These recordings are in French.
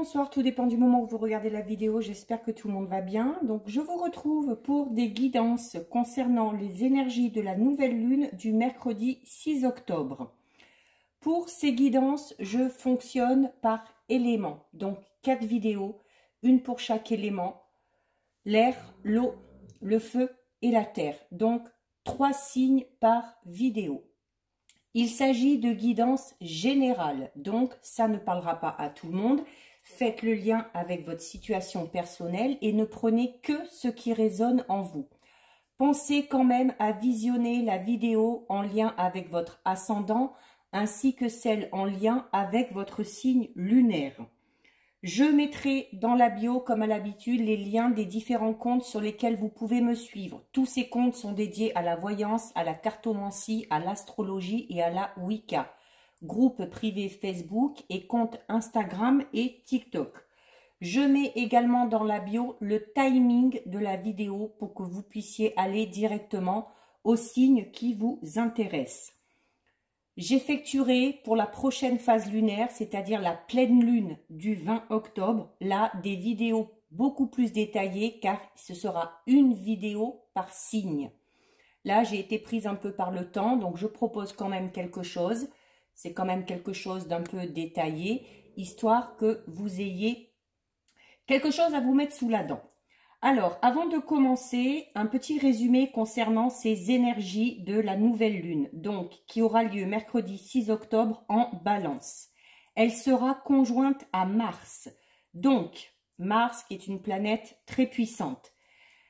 bonsoir, tout dépend du moment où vous regardez la vidéo, j'espère que tout le monde va bien. Donc je vous retrouve pour des guidances concernant les énergies de la nouvelle lune du mercredi 6 octobre. Pour ces guidances, je fonctionne par éléments, donc 4 vidéos, une pour chaque élément, l'air, l'eau, le feu et la terre, donc 3 signes par vidéo. Il s'agit de guidance générale, donc ça ne parlera pas à tout le monde. Faites le lien avec votre situation personnelle et ne prenez que ce qui résonne en vous. Pensez quand même à visionner la vidéo en lien avec votre ascendant ainsi que celle en lien avec votre signe lunaire. Je mettrai dans la bio, comme à l'habitude, les liens des différents comptes sur lesquels vous pouvez me suivre. Tous ces comptes sont dédiés à la voyance, à la cartomancie, à l'astrologie et à la Wicca. Groupe privé Facebook et compte Instagram et TikTok. Je mets également dans la bio le timing de la vidéo pour que vous puissiez aller directement au signe qui vous intéresse. J'effectuerai pour la prochaine phase lunaire, c'est-à-dire la pleine lune du 20 octobre, là des vidéos beaucoup plus détaillées car ce sera une vidéo par signe. Là, j'ai été prise un peu par le temps, donc je propose quand même quelque chose. C'est quand même quelque chose d'un peu détaillé, histoire que vous ayez quelque chose à vous mettre sous la dent. Alors, avant de commencer, un petit résumé concernant ces énergies de la nouvelle lune, donc qui aura lieu mercredi 6 octobre en Balance. Elle sera conjointe à Mars, donc Mars qui est une planète très puissante.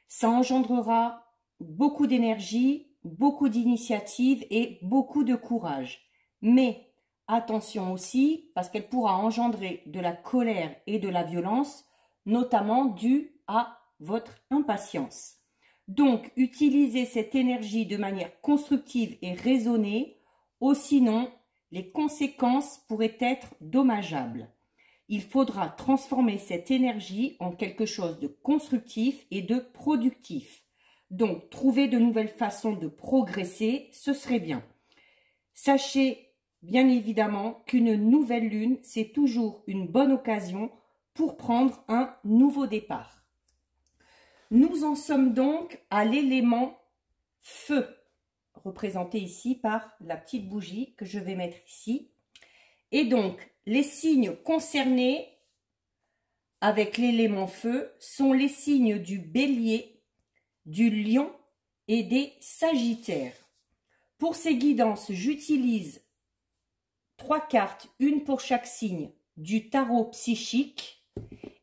Ça engendrera beaucoup d'énergie, beaucoup d'initiative et beaucoup de courage. Mais attention aussi, parce qu'elle pourra engendrer de la colère et de la violence, notamment due à votre impatience. Donc, utilisez cette énergie de manière constructive et raisonnée, ou sinon, les conséquences pourraient être dommageables. Il faudra transformer cette énergie en quelque chose de constructif et de productif. Donc, trouver de nouvelles façons de progresser, ce serait bien. Sachez bien évidemment qu'une nouvelle lune, c'est toujours une bonne occasion pour prendre un nouveau départ. Nous en sommes donc à l'élément feu, représenté ici par la petite bougie que je vais mettre ici. Et donc, les signes concernés avec l'élément feu sont les signes du Bélier, du Lion et des Sagittaires. Pour ces guidances, j'utilise 3 cartes, une pour chaque signe, du tarot psychique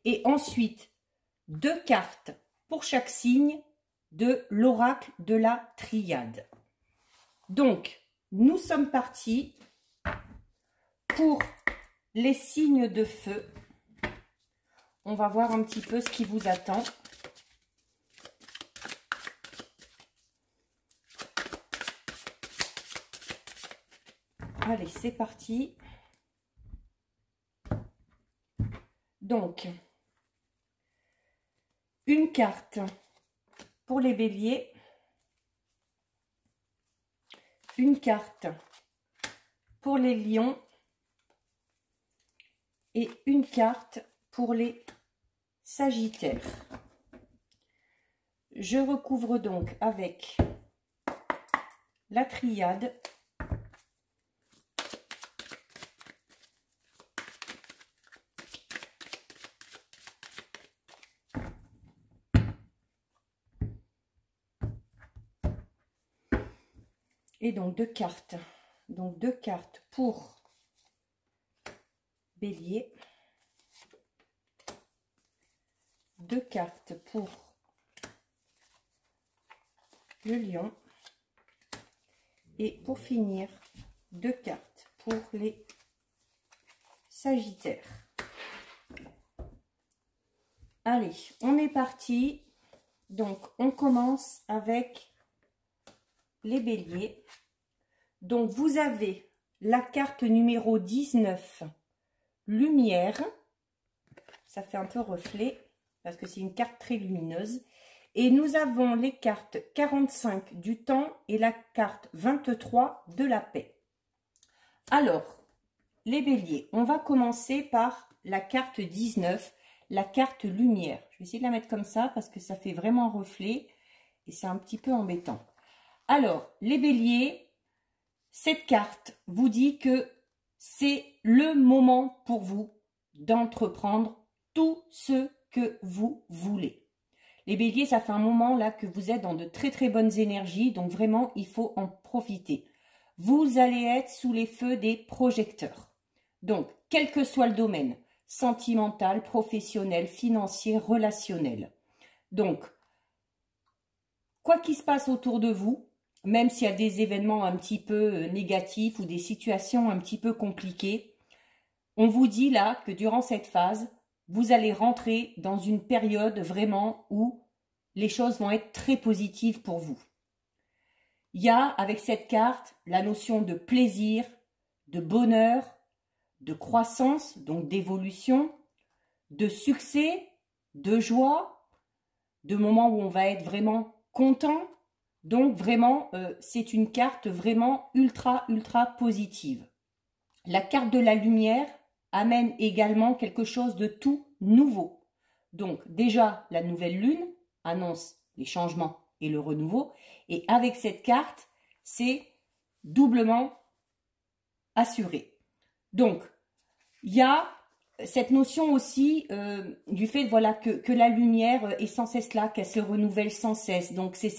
et ensuite 2 cartes pour chaque signe de l'oracle de la triade. Donc, nous sommes partis pour les signes de feu. On va voir un petit peu ce qui vous attend. Allez, c'est parti. Donc, une carte pour les béliers, une carte pour les lions et une carte pour les sagittaires. Je recouvre donc avec la triade, et donc 2 cartes. Donc 2 cartes pour Bélier, 2 cartes pour le Lion et pour finir 2 cartes pour les Sagittaires. Allez, on est parti. Donc on commence avec les béliers. Donc vous avez la carte numéro 19, lumière. Ça fait un peu reflet parce que c'est une carte très lumineuse. Et nous avons les cartes 45 du temps et la carte 23 de la paix. Alors, les béliers, on va commencer par la carte 19, la carte lumière. Je vais essayer de la mettre comme ça parce que ça fait vraiment reflet et c'est un petit peu embêtant. Alors, les béliers, cette carte vous dit que c'est le moment pour vous d'entreprendre tout ce que vous voulez. Les béliers, ça fait un moment là que vous êtes dans de très très bonnes énergies, donc vraiment, il faut en profiter. Vous allez être sous les feux des projecteurs. Donc, quel que soit le domaine, sentimental, professionnel, financier, relationnel. Donc, quoi qu'il se passe autour de vous, même s'il y a des événements un petit peu négatifs ou des situations un petit peu compliquées, on vous dit là que durant cette phase, vous allez rentrer dans une période vraiment où les choses vont être très positives pour vous. Il y a avec cette carte la notion de plaisir, de bonheur, de croissance, donc d'évolution, de succès, de joie, de moments où on va être vraiment content. Donc vraiment, c'est une carte vraiment ultra positive. La carte de la lumière amène également quelque chose de tout nouveau. Donc déjà, la nouvelle lune annonce les changements et le renouveau. Et avec cette carte, c'est doublement assuré. Donc, il y a cette notion aussi du fait voilà, que la lumière est sans cesse là, qu'elle se renouvelle sans cesse. Donc, c'est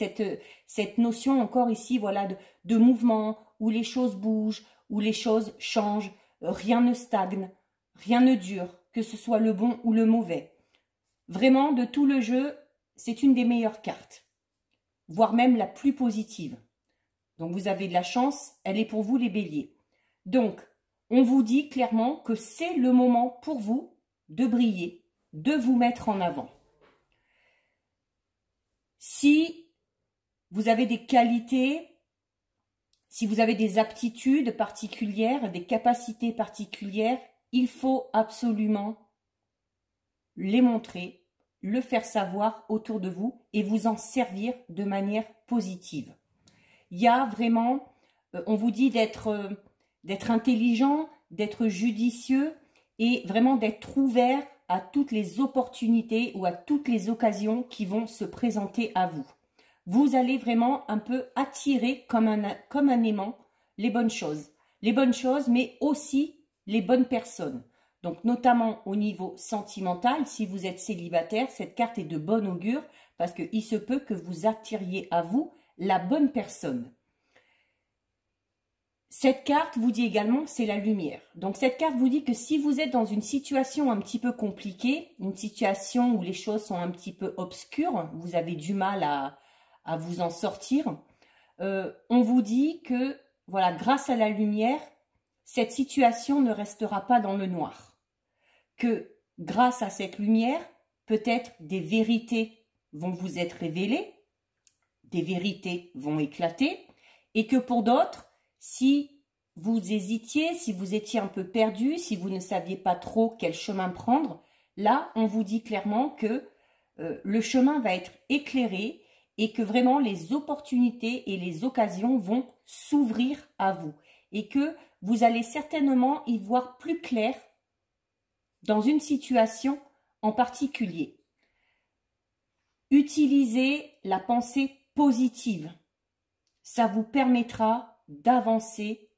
cette notion encore ici voilà, de mouvement, où les choses bougent, où les choses changent, rien ne stagne, rien ne dure, que ce soit le bon ou le mauvais. Vraiment, de tout le jeu, c'est une des meilleures cartes, voire même la plus positive. Donc, vous avez de la chance, elle est pour vous les béliers. Donc, on vous dit clairement que c'est le moment pour vous de briller, de vous mettre en avant. Si vous avez des qualités, si vous avez des aptitudes particulières, des capacités particulières, il faut absolument les montrer, le faire savoir autour de vous et vous en servir de manière positive. Il y a vraiment, on vous dit d'être intelligent, d'être judicieux et vraiment d'être ouvert à toutes les opportunités ou à toutes les occasions qui vont se présenter à vous. Vous allez vraiment un peu attirer comme un aimant les bonnes choses, mais aussi les bonnes personnes. Donc notamment au niveau sentimental, si vous êtes célibataire, cette carte est de bon augure parce qu'il se peut que vous attiriez à vous la bonne personne. Cette carte vous dit également, c'est la lumière. Donc cette carte vous dit que si vous êtes dans une situation un petit peu compliquée, une situation où les choses sont un petit peu obscures, vous avez du mal à vous en sortir, on vous dit que voilà, grâce à la lumière, cette situation ne restera pas dans le noir. Que grâce à cette lumière, peut-être des vérités vont vous être révélées, des vérités vont éclater, et que pour d'autres, si vous hésitiez, si vous étiez un peu perdu, si vous ne saviez pas trop quel chemin prendre, là, on vous dit clairement que le chemin va être éclairé et que vraiment les opportunités et les occasions vont s'ouvrir à vous et que vous allez certainement y voir plus clair dans une situation en particulier. Utilisez la pensée positive. Ça vous permettra d'avancer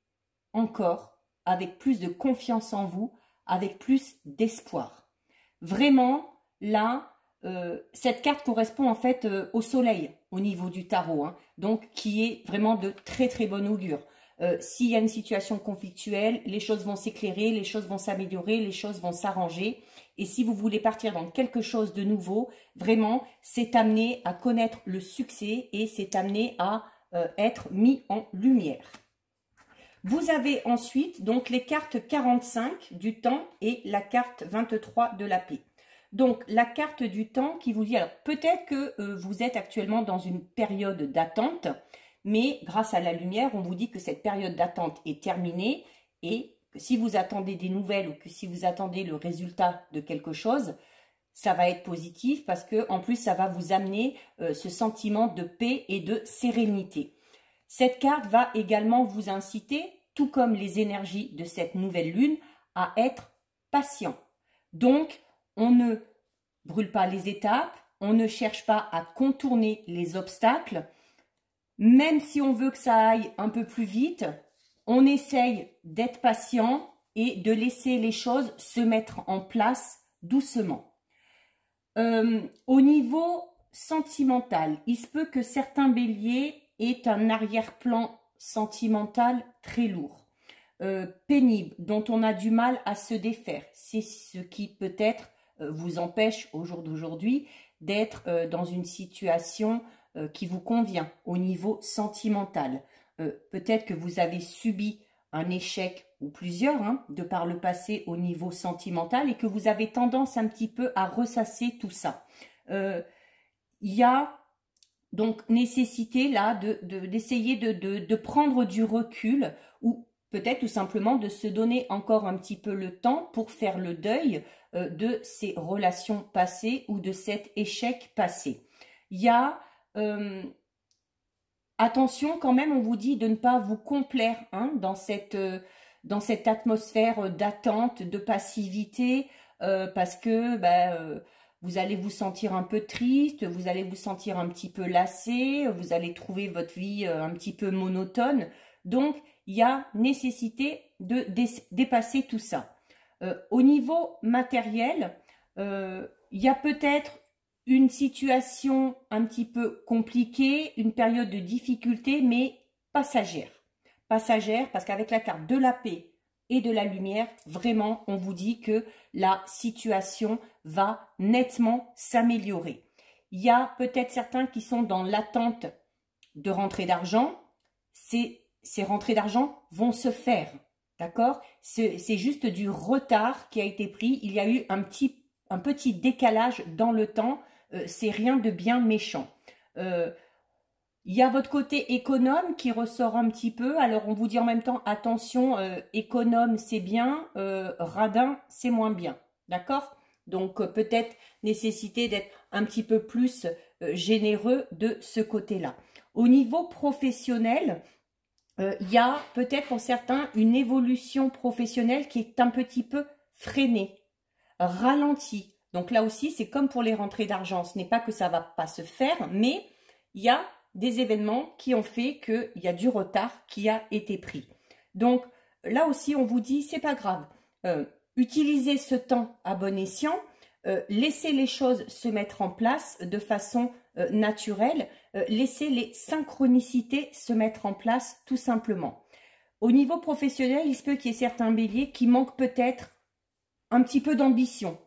encore avec plus de confiance en vous, avec plus d'espoir. Vraiment, là, cette carte correspond en fait au soleil au niveau du tarot, hein, donc qui est vraiment de très très bon augure. S'il y a une situation conflictuelle, les choses vont s'éclairer, les choses vont s'améliorer, les choses vont s'arranger. Et si vous voulez partir dans quelque chose de nouveau, vraiment, c'est amené à connaître le succès et c'est amené à être mis en lumière. Vous avez ensuite donc les cartes 45 du temps et la carte 23 de la paix. Donc la carte du temps qui vous dit, alors peut-être que vous êtes actuellement dans une période d'attente, mais grâce à la lumière, on vous dit que cette période d'attente est terminée et que si vous attendez des nouvelles ou que si vous attendez le résultat de quelque chose, ça va être positif parce que en plus ça va vous amener ce sentiment de paix et de sérénité. Cette carte va également vous inciter, tout comme les énergies de cette nouvelle lune, à être patient. Donc, on ne brûle pas les étapes, on ne cherche pas à contourner les obstacles. Même si on veut que ça aille un peu plus vite, on essaye d'être patient et de laisser les choses se mettre en place doucement. Au niveau sentimental, il se peut que certains béliers aient un arrière-plan sentimental très lourd, pénible, dont on a du mal à se défaire. C'est ce qui peut-être vous empêche au jour d'aujourd'hui d'être dans une situation qui vous convient au niveau sentimental. Peut-être que vous avez subi un échec ou plusieurs de par le passé au niveau sentimental et que vous avez tendance un petit peu à ressasser tout ça. Il y a donc nécessité là d'essayer de prendre du recul ou peut-être tout simplement de se donner encore un petit peu le temps pour faire le deuil de ces relations passées ou de cet échec passé. Il y a attention quand même, on vous dit de ne pas vous complaire dans cette atmosphère d'attente, de passivité, parce que vous allez vous sentir un peu triste, vous allez vous sentir un petit peu lassé, vous allez trouver votre vie un petit peu monotone. Donc, il y a nécessité de dépasser tout ça. Au niveau matériel, il y a peut-être une situation un petit peu compliquée, une période de difficulté, mais passagère. Passagère, parce qu'avec la carte de la paix et de la lumière, vraiment, on vous dit que la situation va nettement s'améliorer. Il y a peut-être certains qui sont dans l'attente de rentrée d'argent. Ces rentrées d'argent vont se faire, d'accord? C'est juste du retard qui a été pris. Il y a eu un petit décalage dans le temps. C'est rien de bien méchant. Il y a votre côté économe qui ressort un petit peu. Alors, on vous dit en même temps, attention, économe, c'est bien, radin, c'est moins bien. D'accord? Donc, peut-être nécessité d'être un petit peu plus généreux de ce côté-là. Au niveau professionnel, il y a peut-être pour certains une évolution professionnelle qui est un petit peu freinée, ralentie. Donc là aussi, c'est comme pour les rentrées d'argent. Ce n'est pas que ça ne va pas se faire, mais il y a des événements qui ont fait qu'il y a du retard qui a été pris. Donc là aussi, on vous dit, c'est pas grave. Utilisez ce temps à bon escient. Laissez les choses se mettre en place de façon naturelle. Laissez les synchronicités se mettre en place tout simplement. Au niveau professionnel, il se peut qu'il y ait certains béliers qui manquent peut-être un petit peu d'ambition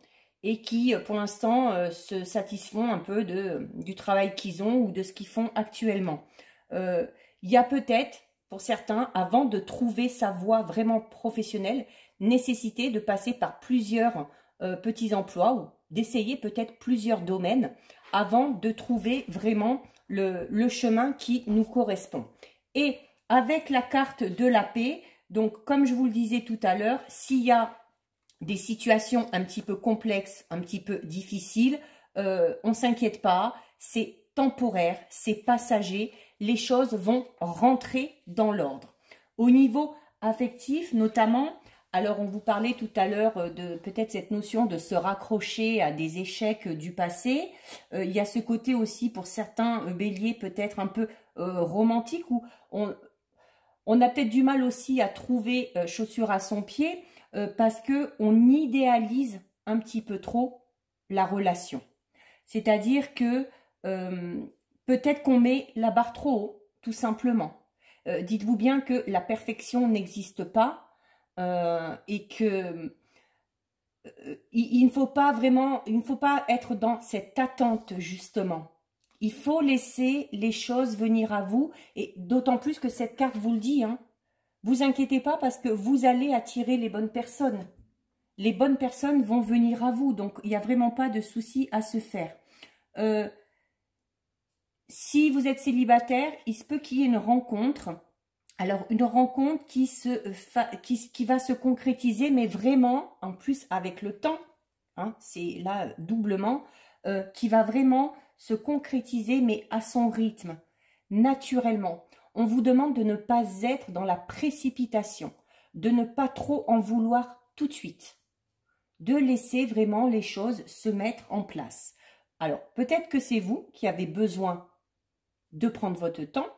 et qui, pour l'instant, se satisfont un peu du travail qu'ils ont ou de ce qu'ils font actuellement. Il y a peut-être, pour certains, avant de trouver sa voie vraiment professionnelle, nécessité de passer par plusieurs petits emplois ou d'essayer peut-être plusieurs domaines avant de trouver vraiment le chemin qui nous correspond. Et avec la carte de la paix, donc comme je vous le disais tout à l'heure, s'il y a des situations un petit peu complexes, un petit peu difficiles, on ne s'inquiète pas, c'est temporaire, c'est passager, les choses vont rentrer dans l'ordre. Au niveau affectif notamment, alors on vous parlait tout à l'heure de peut-être cette notion de se raccrocher à des échecs du passé. Il y a ce côté aussi pour certains béliers peut-être un peu romantique où on a peut-être du mal aussi à trouver chaussure à son pied parce qu'on idéalise un petit peu trop la relation. C'est-à-dire que peut-être qu'on met la barre trop haut, tout simplement. Dites-vous bien que la perfection n'existe pas et que il ne faut pas vraiment, il ne faut pas être dans cette attente justement. Il faut laisser les choses venir à vous et d'autant plus que cette carte vous le dit. Vous inquiétez pas parce que vous allez attirer les bonnes personnes. Les bonnes personnes vont venir à vous, donc il n'y a vraiment pas de souci à se faire. Si vous êtes célibataire, il se peut qu'il y ait une rencontre. Alors, une rencontre qui va se concrétiser, mais vraiment, en plus avec le temps, c'est là doublement, qui va vraiment se concrétiser, mais à son rythme, naturellement. On vous demande de ne pas être dans la précipitation, de ne pas trop en vouloir tout de suite. de laisser vraiment les choses se mettre en place. Alors, peut-être que c'est vous qui avez besoin de prendre votre temps,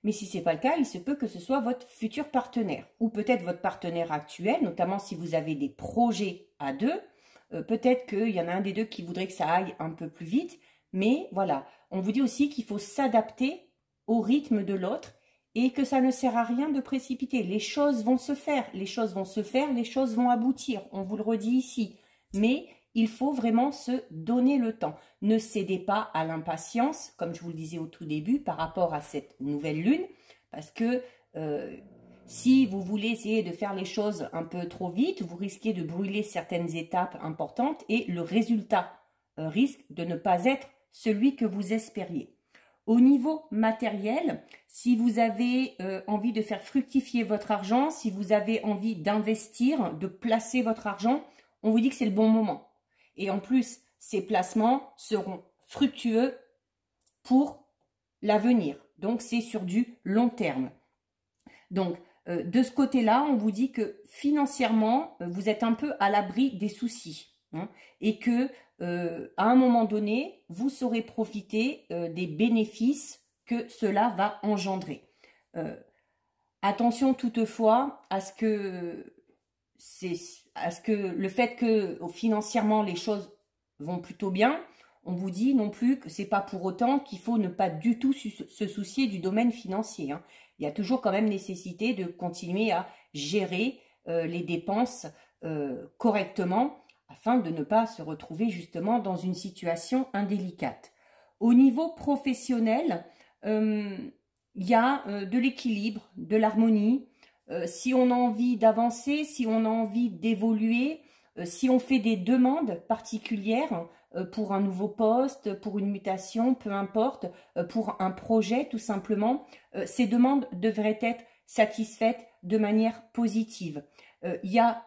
mais si ce n'est pas le cas, il se peut que ce soit votre futur partenaire ou peut-être votre partenaire actuel, notamment si vous avez des projets à deux. Peut-être qu'il y en a un des deux qui voudrait que ça aille un peu plus vite, mais voilà, on vous dit aussi qu'il faut s'adapter au rythme de l'autre et que ça ne sert à rien de précipiter. Les choses vont se faire, les choses vont se faire, les choses vont aboutir, on vous le redit ici, mais il faut vraiment se donner le temps. Ne cédez pas à l'impatience, comme je vous le disais au tout début, par rapport à cette nouvelle lune, parce que si vous voulez essayer de faire les choses un peu trop vite, vous risquez de brûler certaines étapes importantes et le résultat risque de ne pas être celui que vous espériez. Au niveau matériel, si vous avez envie de faire fructifier votre argent, si vous avez envie d'investir, de placer votre argent, on vous dit que c'est le bon moment. Et en plus, ces placements seront fructueux pour l'avenir. Donc, c'est sur du long terme. Donc, de ce côté-là, on vous dit que financièrement, vous êtes un peu à l'abri des soucis. Hein, et que, à un moment donné, vous saurez profiter des bénéfices que cela va engendrer. Attention toutefois à ce que le fait que financièrement les choses vont plutôt bien, on vous dit non plus que c'est pas pour autant qu'il faut ne pas du tout se soucier du domaine financier. Hein. Il y a toujours quand même nécessité de continuer à gérer les dépenses correctement afin de ne pas se retrouver justement dans une situation indélicate. Au niveau professionnel, il y a de l'équilibre, de l'harmonie. Si on a envie d'avancer, si on a envie d'évoluer, si on fait des demandes particulières pour un nouveau poste, pour une mutation, peu importe, pour un projet tout simplement, ces demandes devraient être satisfaites de manière positive. Il y a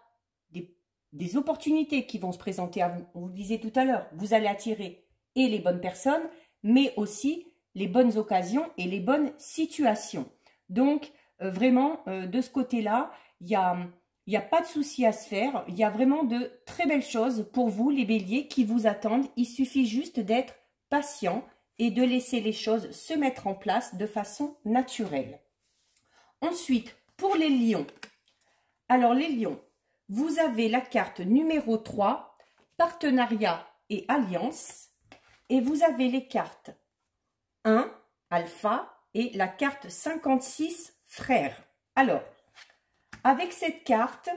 des opportunités qui vont se présenter à vous. On vous le disait tout à l'heure, vous allez attirer et les bonnes personnes, mais aussi les bonnes occasions et les bonnes situations. Donc, vraiment, de ce côté-là, il n'y a pas de souci à se faire. Il y a vraiment de très belles choses pour vous, les béliers, qui vous attendent. Il suffit juste d'être patient et de laisser les choses se mettre en place de façon naturelle. Ensuite, pour les lions. Alors, les lions, vous avez la carte numéro 3, partenariat et alliance. Et vous avez les cartes 1, alpha, et la carte 56, frère. Alors, avec cette carte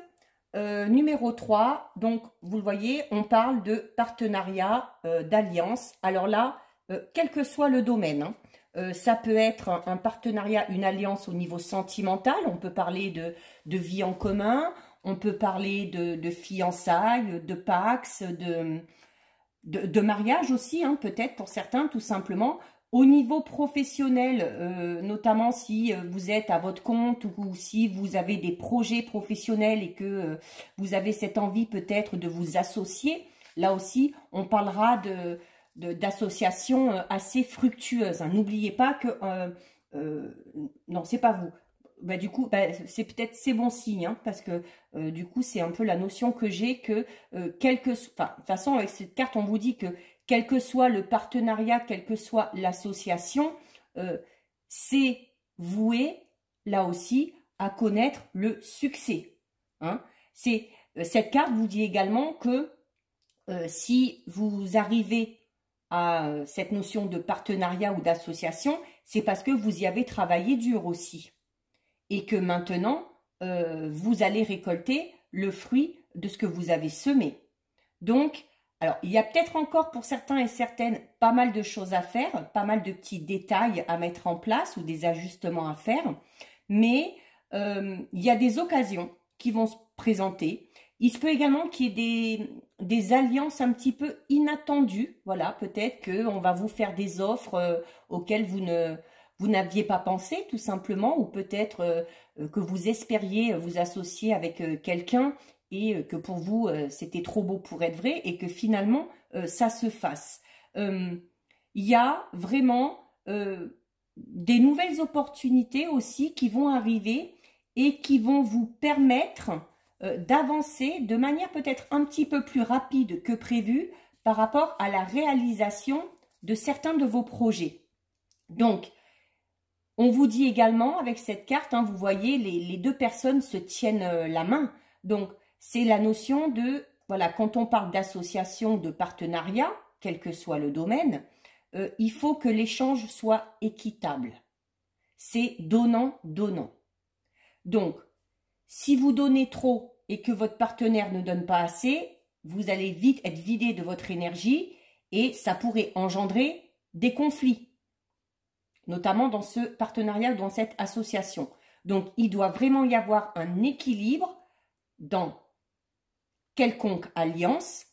numéro 3, donc vous le voyez, on parle de partenariat, d'alliance. Alors là, quel que soit le domaine, hein, ça peut être un partenariat, une alliance au niveau sentimental, on peut parler de vie en commun, on peut parler de fiançailles, de pax, de mariage aussi, hein, peut-être pour certains tout simplement. Au niveau professionnel, notamment si vous êtes à votre compte ou si vous avez des projets professionnels et que vous avez cette envie peut-être de vous associer, là aussi, on parlera d'associations assez fructueuses. Hein. N'oubliez pas que... non, c'est pas vous. Bah, du coup, bah, c'est bon signe, hein, parce que du coup, c'est un peu la notion que j'ai que de toute façon, avec cette carte, on vous dit que quel que soit le partenariat, quelle que soit l'association, c'est voué, là aussi, à connaître le succès. Hein. Cette carte vous dit également que si vous arrivez à cette notion de partenariat ou d'association, c'est parce que vous y avez travaillé dur aussi. Et que maintenant, vous allez récolter le fruit de ce que vous avez semé. Donc, alors, il y a peut-être encore pour certains et certaines pas mal de choses à faire, pas mal de petits détails à mettre en place ou des ajustements à faire, mais il y a des occasions qui vont se présenter. Il se peut également qu'il y ait des alliances un petit peu inattendues. Voilà, peut-être qu'on va vous faire des offres auxquelles vous n'aviez pas pensé tout simplement, ou peut-être que vous espériez vous associer avec quelqu'un et que pour vous, c'était trop beau pour être vrai et que finalement, ça se fasse. Il y a vraiment des nouvelles opportunités aussi qui vont arriver et qui vont vous permettre d'avancer de manière peut-être un petit peu plus rapide que prévu par rapport à la réalisation de certains de vos projets. Donc, on vous dit également avec cette carte, hein, vous voyez, les deux personnes se tiennent la main. Donc, c'est la notion de, voilà, quand on parle d'association, de partenariat, quel que soit le domaine, il faut que l'échange soit équitable. C'est donnant-donnant. Donc, si vous donnez trop et que votre partenaire ne donne pas assez, vous allez vite être vidé de votre énergie et ça pourrait engendrer des conflits, notamment dans ce partenariat ou dans cette association. Donc, il doit vraiment y avoir un équilibre dans quelconque alliance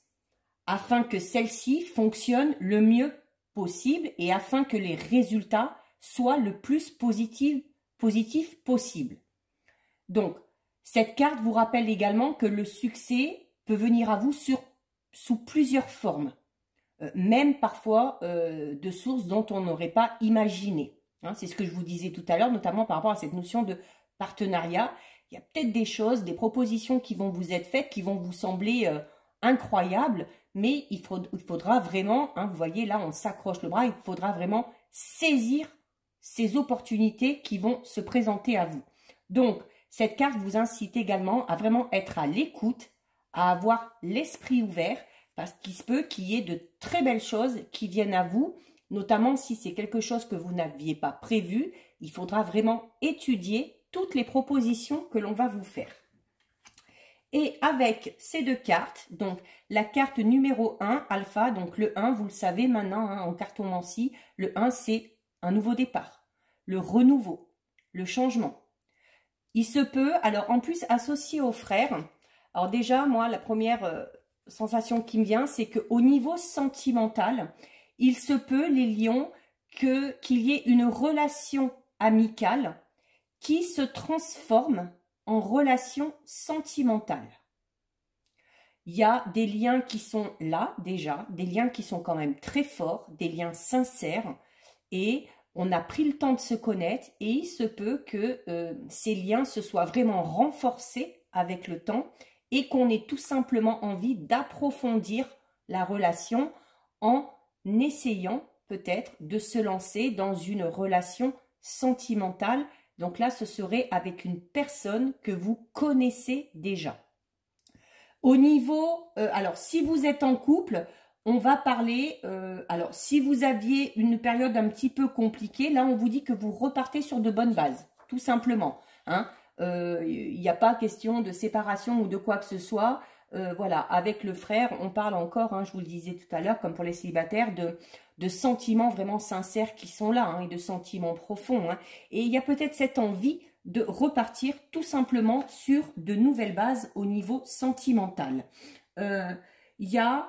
afin que celle-ci fonctionne le mieux possible et afin que les résultats soient le plus positifs possible. Donc, cette carte vous rappelle également que le succès peut venir à vous sous plusieurs formes, même parfois de sources dont on n'aurait pas imaginé. Hein, c'est ce que je vous disais tout à l'heure, notamment par rapport à cette notion de partenariat. Il y a peut-être des choses, des propositions qui vont vous être faites, qui vont vous sembler incroyables, mais il faudra vraiment, hein, vous voyez là, on s'accroche le bras, il faudra vraiment saisir ces opportunités qui vont se présenter à vous. Donc, cette carte vous incite également à vraiment être à l'écoute, à avoir l'esprit ouvert, parce qu'il se peut qu'il y ait de très belles choses qui viennent à vous, notamment si c'est quelque chose que vous n'aviez pas prévu. Il faudra vraiment étudier toutes les propositions que l'on va vous faire. Et avec ces deux cartes, donc la carte numéro 1, Alpha, donc le 1, vous le savez maintenant, hein, en cartomancie, le 1 c'est un nouveau départ, le renouveau, le changement. Il se peut, alors en plus associé aux frères, alors déjà moi la première sensation qui me vient c'est qu'au niveau sentimental, il se peut les lions qu'il y ait une relation amicale qui se transforme en relation sentimentale. Il y a des liens qui sont là déjà, des liens qui sont quand même très forts, des liens sincères et on a pris le temps de se connaître et il se peut que ces liens se soient vraiment renforcés avec le temps et qu'on ait tout simplement envie d'approfondir la relation en essayant peut-être de se lancer dans une relation sentimentale. Donc là, ce serait avec une personne que vous connaissez déjà. Au niveau, alors si vous êtes en couple, on va parler, alors si vous aviez une période un petit peu compliquée, là on vous dit que vous repartez sur de bonnes bases, tout simplement. Hein. Il n'y a pas question de séparation ou de quoi que ce soit. Voilà, avec le frère, on parle encore, hein, je vous le disais tout à l'heure, comme pour les célibataires, de sentiments vraiment sincères qui sont là, hein, et de sentiments profonds. Hein. Et il y a peut-être cette envie de repartir tout simplement sur de nouvelles bases au niveau sentimental. Il y a,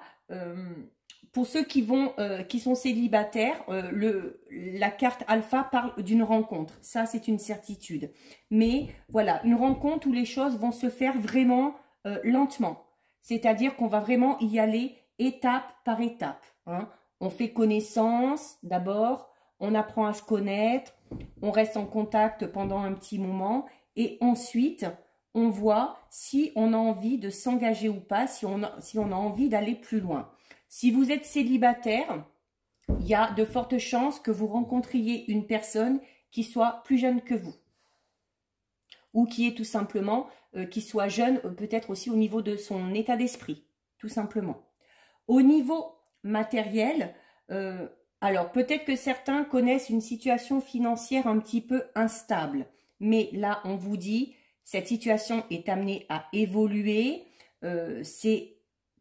pour ceux qui sont célibataires, la carte alpha parle d'une rencontre. Ça, c'est une certitude. Mais voilà, une rencontre où les choses vont se faire vraiment lentement. C'est-à-dire qu'on va vraiment y aller étape par étape. Hein. On fait connaissance d'abord, on apprend à se connaître, on reste en contact pendant un petit moment et ensuite on voit si on a envie de s'engager ou pas, si on a envie d'aller plus loin. Si vous êtes célibataire, il y a de fortes chances que vous rencontriez une personne qui soit plus jeune que vous ou qui est tout simplement, qui soit jeune peut-être aussi au niveau de son état d'esprit, tout simplement. Au niveau matériel, alors peut-être que certains connaissent une situation financière un petit peu instable, mais là on vous dit, cette situation est amenée à évoluer, c'est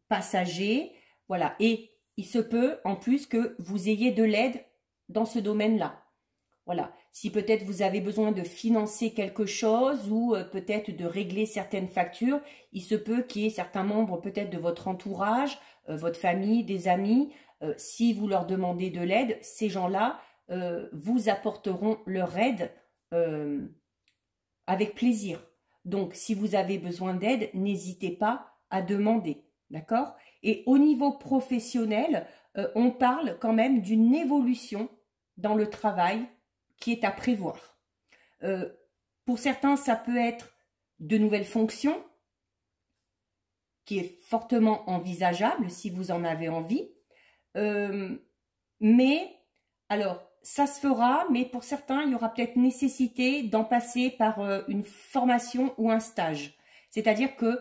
passager, voilà, et il se peut en plus que vous ayez de l'aide dans ce domaine-là. Voilà, si peut-être vous avez besoin de financer quelque chose ou peut-être de régler certaines factures, il se peut qu'il y ait certains membres peut-être de votre entourage, votre famille, des amis, si vous leur demandez de l'aide, ces gens-là vous apporteront leur aide avec plaisir. Donc, si vous avez besoin d'aide, n'hésitez pas à demander, d'accord? Et au niveau professionnel, on parle quand même d'une évolution dans le travail qui est à prévoir. Pour certains, ça peut être de nouvelles fonctions, qui est fortement envisageable si vous en avez envie. Mais, alors, ça se fera, mais pour certains, il y aura peut-être nécessité d'en passer par une formation ou un stage. C'est-à-dire que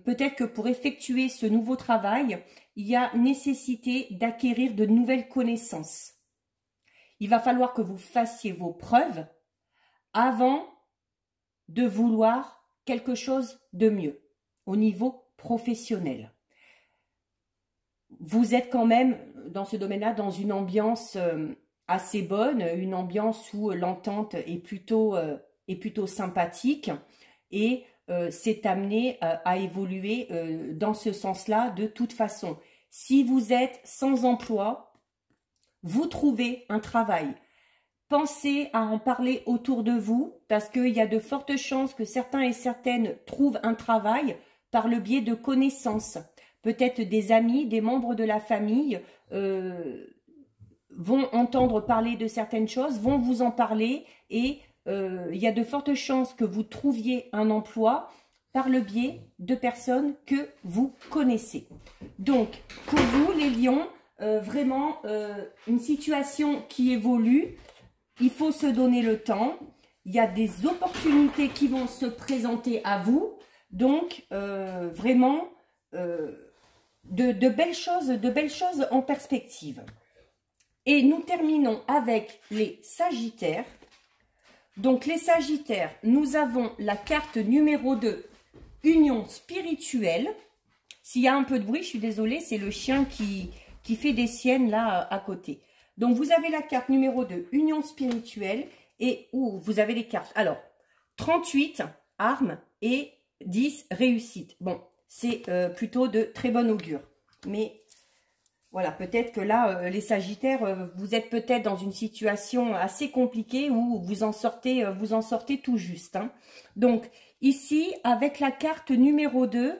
peut-être que pour effectuer ce nouveau travail, il y a nécessité d'acquérir de nouvelles connaissances. Il va falloir que vous fassiez vos preuves avant de vouloir quelque chose de mieux au niveau professionnel. Vous êtes quand même dans ce domaine-là dans une ambiance assez bonne, une ambiance où l'entente est plutôt sympathique et c'est amené à évoluer dans ce sens-là de toute façon. Si vous êtes sans emploi, vous trouvez un travail. Pensez à en parler autour de vous parce qu'il y a de fortes chances que certains et certaines trouvent un travail par le biais de connaissances. Peut-être des amis, des membres de la famille vont entendre parler de certaines choses, vont vous en parler et il y a de fortes chances que vous trouviez un emploi par le biais de personnes que vous connaissez. Donc, pour vous, les lions, vraiment une situation qui évolue. Il faut se donner le temps. Il y a des opportunités qui vont se présenter à vous. Donc, vraiment, de belles choses en perspective. Et nous terminons avec les Sagittaires. Donc, les Sagittaires, nous avons la carte numéro 2, Union spirituelle. S'il y a un peu de bruit, je suis désolée, c'est le chien qui fait des siennes là à côté. Donc, vous avez la carte numéro 2, Union spirituelle, et où vous avez les cartes. Alors, 38, armes, et 10, réussite. Bon, c'est plutôt de très bon augure. Mais voilà, peut-être que là, les Sagittaires, vous êtes peut-être dans une situation assez compliquée où vous en sortez tout juste. Hein. Donc, ici, avec la carte numéro 2,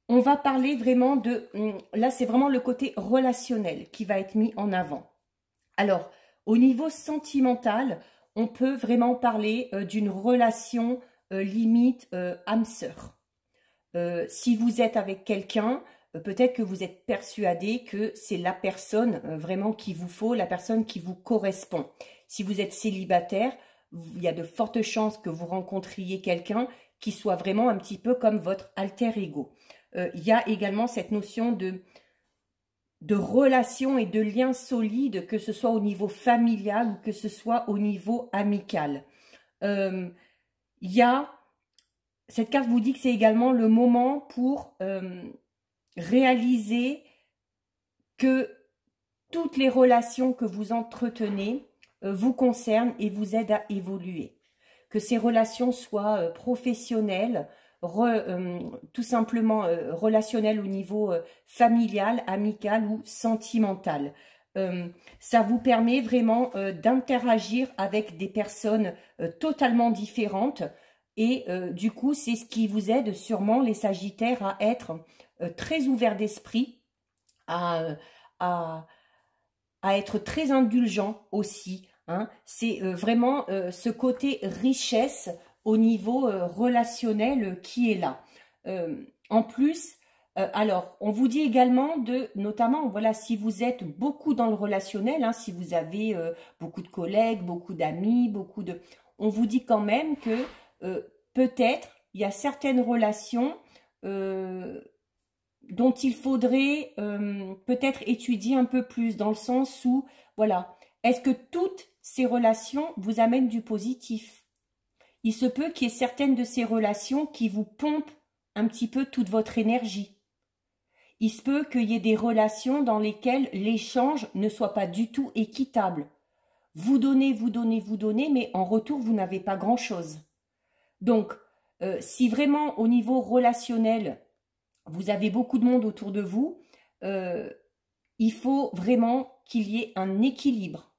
on va parler vraiment de... Là, c'est vraiment le côté relationnel qui va être mis en avant. Alors, au niveau sentimental, on peut vraiment parler d'une relation limite âme-sœur. Si vous êtes avec quelqu'un, peut-être que vous êtes persuadé que c'est la personne vraiment qu'il vous faut, la personne qui vous correspond. Si vous êtes célibataire, il y a de fortes chances que vous rencontriez quelqu'un qui soit vraiment un petit peu comme votre alter ego. Il y a également cette notion de relation et de lien solide, que ce soit au niveau familial ou que ce soit au niveau amical. Cette carte vous dit que c'est également le moment pour réaliser que toutes les relations que vous entretenez vous concernent et vous aident à évoluer. Que ces relations soient professionnelles, tout simplement relationnelles au niveau familial, amical ou sentimental. Ça vous permet vraiment d'interagir avec des personnes totalement différentes et du coup, c'est ce qui vous aide sûrement, les Sagittaires, à être très ouverts d'esprit, à être très indulgents aussi. Hein. C'est vraiment ce côté richesse au niveau relationnel qui est là. En plus, alors, on vous dit également notamment, voilà, si vous êtes beaucoup dans le relationnel, hein, si vous avez beaucoup de collègues, beaucoup d'amis, on vous dit quand même que peut-être il y a certaines relations dont il faudrait peut-être étudier un peu plus, dans le sens où, voilà, est-ce que toutes ces relations vous amènent du positif? Il se peut qu'il y ait certaines de ces relations qui vous pompent un petit peu toute votre énergie. Il se peut qu'il y ait des relations dans lesquelles l'échange ne soit pas du tout équitable. Vous donnez, vous donnez, vous donnez, mais en retour, vous n'avez pas grand-chose. Donc, si vraiment au niveau relationnel, vous avez beaucoup de monde autour de vous, il faut vraiment qu'il y ait un équilibre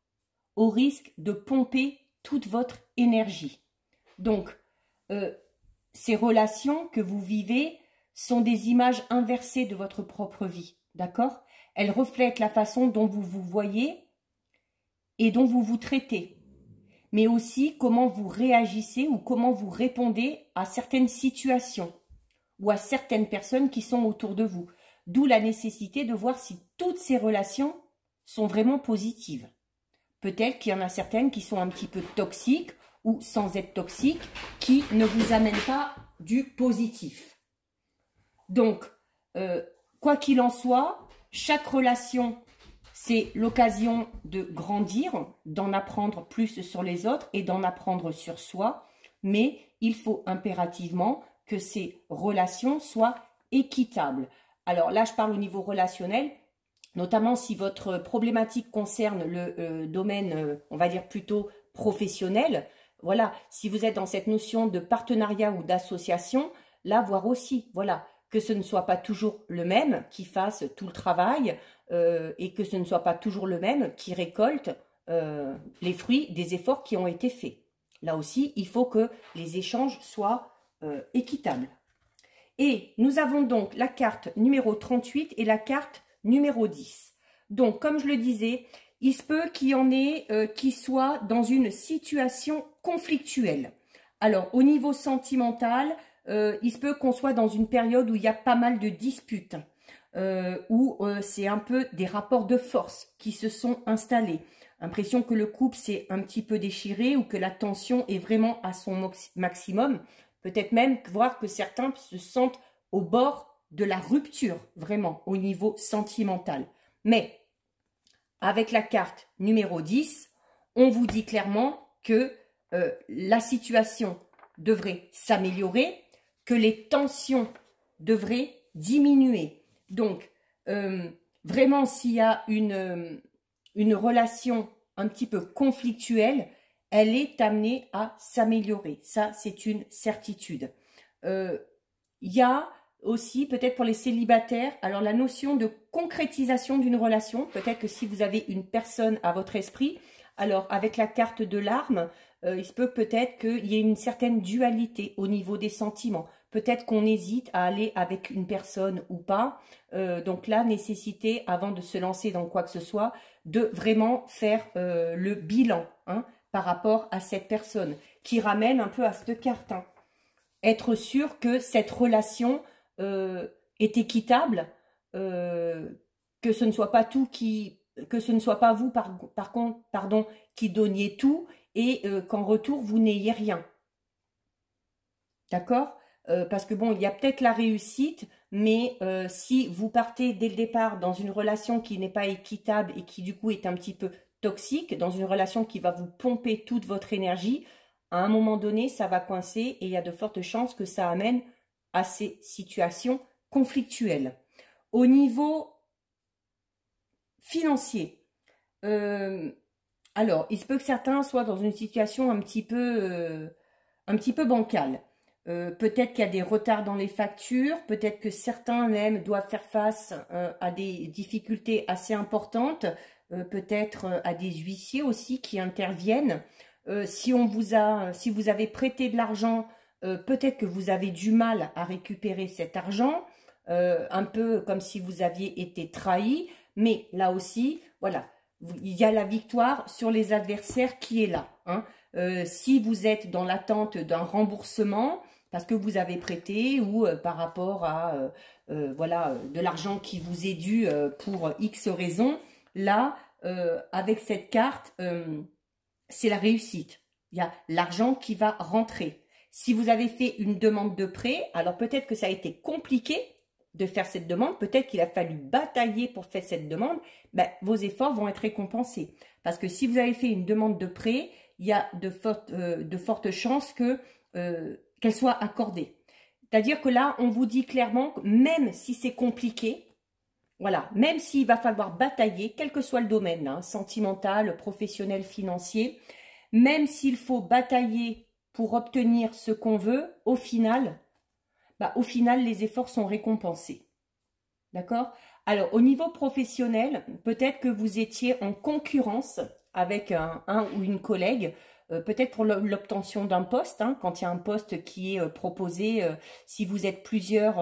au risque de pomper toute votre énergie. Donc, ces relations que vous vivez sont des images inversées de votre propre vie, d'accord? Elles reflètent la façon dont vous vous voyez et dont vous vous traitez, mais aussi comment vous réagissez ou comment vous répondez à certaines situations. ou à certaines personnes qui sont autour de vous. D'où la nécessité de voir si toutes ces relations sont vraiment positives. Peut-être qu'il y en a certaines qui sont un petit peu toxiques ou sans être toxiques, qui ne vous amènent pas du positif. Donc, quoi qu'il en soit, chaque relation, c'est l'occasion de grandir, d'en apprendre plus sur les autres et d'en apprendre sur soi. Mais il faut impérativement que ces relations soient équitables. Alors là, je parle au niveau relationnel, notamment si votre problématique concerne le domaine, on va dire plutôt professionnel. Voilà, si vous êtes dans cette notion de partenariat ou d'association, là, voir aussi, voilà, que ce ne soit pas toujours le même qui fasse tout le travail et que ce ne soit pas toujours le même qui récolte les fruits des efforts qui ont été faits. Là aussi, il faut que les échanges soient équitables. Et nous avons donc la carte numéro 38 et la carte numéro 10. Donc, comme je le disais, il se peut qu'il y en ait qui soient dans une situation conflictuelle. Alors, au niveau sentimental, il se peut qu'on soit dans une période où il y a pas mal de disputes, où c'est un peu des rapports de force qui se sont installés. Impression que le couple s'est un petit peu déchiré ou que la tension est vraiment à son maximum. Peut-être même voir que certains se sentent au bord de la rupture, vraiment, au niveau sentimental. Mais, avec la carte numéro 10, on vous dit clairement que la situation devrait s'améliorer, que les tensions devraient diminuer. Donc, vraiment, s'il y a une relation un petit peu conflictuelle, elle est amenée à s'améliorer. Ça, c'est une certitude. Il y a aussi, peut-être pour les célibataires, alors la notion de concrétisation d'une relation. Peut-être que si vous avez une personne à votre esprit, alors avec la carte de l'arme, il se peut peut-être qu'il y ait une certaine dualité au niveau des sentiments. Peut-être qu'on hésite à aller avec une personne ou pas. Donc là, nécessité, avant de se lancer dans quoi que ce soit, de vraiment faire le bilan, hein, par rapport à cette personne, qui ramène un peu à cette carte. Hein. Être sûr que cette relation est équitable, que ce ne soit pas tout que ce ne soit pas vous par contre, pardon, qui donniez tout et qu'en retour vous n'ayez rien. D'accord? Parce que bon, il y a peut-être la réussite, mais si vous partez dès le départ dans une relation qui n'est pas équitable et qui du coup est un petit peu toxique, dans une relation qui va vous pomper toute votre énergie, à un moment donné, ça va coincer et il y a de fortes chances que ça amène à ces situations conflictuelles. Au niveau financier, alors, il se peut que certains soient dans une situation un petit peu bancale. Peut-être qu'il y a des retards dans les factures, peut-être que certains même doivent faire face à des difficultés assez importantes, peut-être à des huissiers aussi qui interviennent. Si vous avez prêté de l'argent, peut-être que vous avez du mal à récupérer cet argent, un peu comme si vous aviez été trahi, mais là aussi, voilà, il y a la victoire sur les adversaires qui est là. Hein. Si vous êtes dans l'attente d'un remboursement, parce que vous avez prêté ou par rapport à voilà, de l'argent qui vous est dû pour X raisons, là, avec cette carte, c'est la réussite. Il y a l'argent qui va rentrer. Si vous avez fait une demande de prêt, alors peut-être que ça a été compliqué de faire cette demande, peut-être qu'il a fallu batailler pour faire cette demande, ben, vos efforts vont être récompensés. Parce que si vous avez fait une demande de prêt, il y a de fortes chances qu'elle soit accordée. C'est-à-dire que là, on vous dit clairement que même si c'est compliqué, voilà, même s'il va falloir batailler, quel que soit le domaine, hein, sentimental, professionnel, financier, même s'il faut batailler pour obtenir ce qu'on veut, au final, les efforts sont récompensés. D'accord? Alors, au niveau professionnel, peut-être que vous étiez en concurrence avec un ou une collègue, peut-être pour l'obtention d'un poste, hein, quand il y a un poste qui est proposé, si vous êtes plusieurs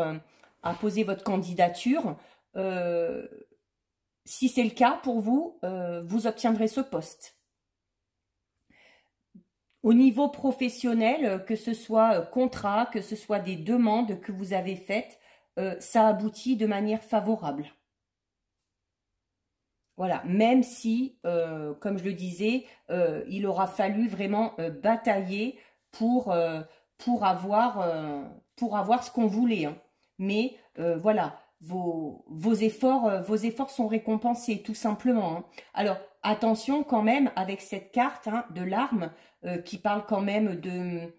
à poser votre candidature, si c'est le cas pour vous, vous obtiendrez ce poste. Au niveau professionnel, que ce soit contrat, que ce soit des demandes que vous avez faites, ça aboutit de manière favorable. Voilà, même si, comme je le disais, il aura fallu vraiment batailler pour avoir ce qu'on voulait, hein. Mais voilà, vos efforts sont récompensés, tout simplement, hein. Alors, attention quand même avec cette carte, hein, de l'arme, qui parle quand même de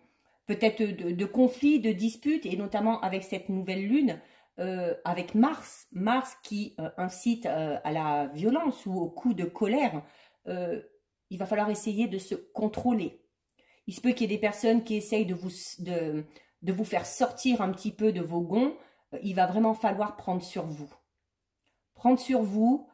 peut-être de conflits, de disputes, et notamment avec cette nouvelle lune, avec Mars qui incite à la violence ou au coup de colère. Il va falloir essayer de se contrôler. Il se peut qu'il y ait des personnes qui essayent de vous faire sortir un petit peu de vos gonds. Il va vraiment falloir prendre sur vous. Prendre sur vous,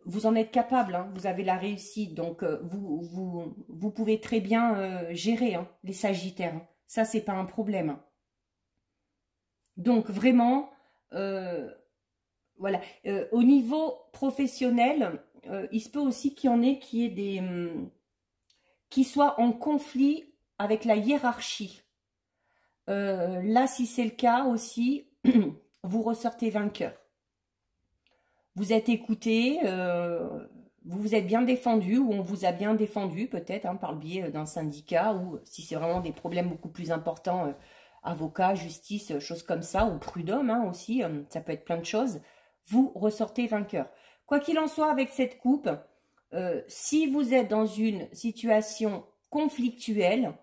vous en êtes capable, hein, vous avez la réussite, donc vous pouvez très bien gérer, hein, les Sagittaires, hein. Ça, c'est pas un problème, hein. Donc vraiment, voilà. Au niveau professionnel, il se peut aussi qu'il y en ait qui soient en conflit avec la hiérarchie. Là, si c'est le cas aussi, vous ressortez vainqueur. Vous êtes écouté, vous vous êtes bien défendu, ou on vous a bien défendu peut-être, hein, par le biais d'un syndicat, ou si c'est vraiment des problèmes beaucoup plus importants, avocat, justice, choses comme ça, ou prud'homme, hein, aussi, ça peut être plein de choses, vous ressortez vainqueur. Quoi qu'il en soit avec cette coupe, si vous êtes dans une situation conflictuelle,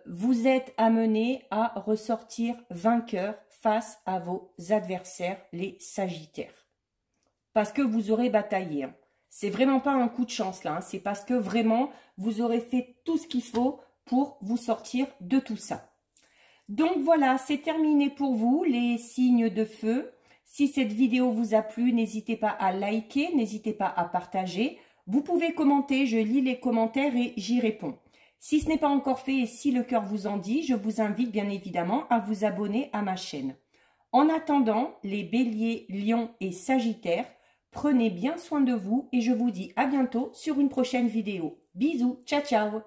vous êtes amené à ressortir vainqueur face à vos adversaires, les Sagittaires. Parce que vous aurez bataillé, hein. C'est vraiment pas un coup de chance là, hein. C'est parce que vraiment vous aurez fait tout ce qu'il faut pour vous sortir de tout ça. Donc voilà, c'est terminé pour vous, les signes de feu. Si cette vidéo vous a plu, n'hésitez pas à liker, n'hésitez pas à partager. Vous pouvez commenter, je lis les commentaires et j'y réponds. Si ce n'est pas encore fait et si le cœur vous en dit, je vous invite bien évidemment à vous abonner à ma chaîne. En attendant, les béliers, lions et sagittaires, prenez bien soin de vous et je vous dis à bientôt sur une prochaine vidéo. Bisous, ciao ciao!